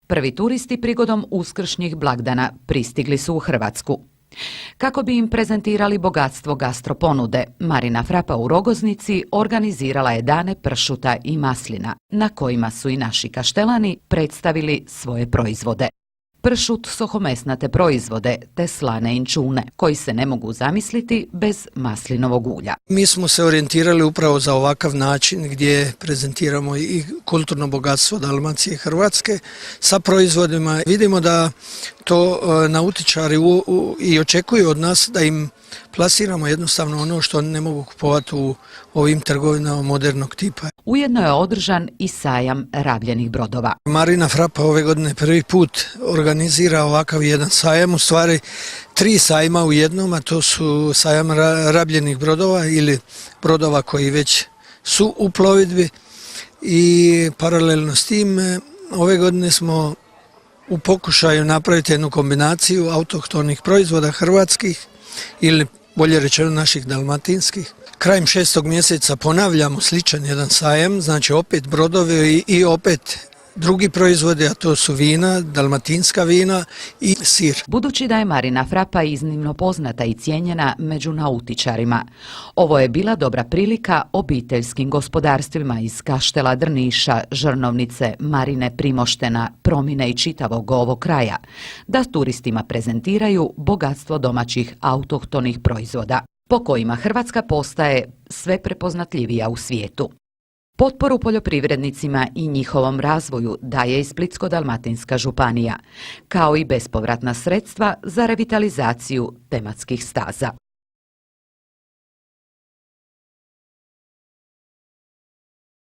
Prvi turisti prigodom uskršnjih blagdana pristigli su u Hrvatsku. Kako bi im prezentirali bogatstvo gastroponude, Marina Frapa u Rogoznici organizirala je dane pršuta i maslina, na kojima su i naši kaštelani predstavili svoje proizvode. Pršut, sohomesnate proizvode te slane inčune, koji se ne mogu zamisliti bez maslinovog ulja. Mi smo se orijentirali upravo za ovakav način gdje prezentiramo i kulturno bogatstvo Dalmacije i Hrvatske sa proizvodima. Vidimo da to nautičari i očekuju od nas da im plasiramo jednostavno ono što ne mogu kupovati u ovim trgovinama modernog tipa. Ujedno je održan i sajam rabljenih brodova. Marina Frapa ove godine prvi put organizira ovakav jedan sajam, u stvari 3 sajma u jednom, a to su sajam rabljenih brodova ili brodova koji već su u plovidbi i paralelno s tim ove godine smo u pokušaju napraviti jednu kombinaciju autohtonih proizvoda hrvatskih ili bolje rečeno naših dalmatinskih. Krajem 6. mjeseca ponavljamo sličan jedan sajam, znači opet brodovi i opet drugi proizvodi, a to su vina, dalmatinska vina i sir. Budući da je Marina Frapa iznimno poznata i cijenjena među nautičarima, ovo je bila dobra prilika obiteljskim gospodarstvima iz Kaštela, Drniša, Žrnovnice, Marine, Primoštena, Promine i čitavog ovog kraja da turistima prezentiraju bogatstvo domaćih autohtonih proizvoda, po kojima Hrvatska postaje sve prepoznatljivija u svijetu. Potporu poljoprivrednicima i njihovom razvoju daje i Splitsko-dalmatinska županija, kao i bespovratna sredstva za revitalizaciju tematskih staza.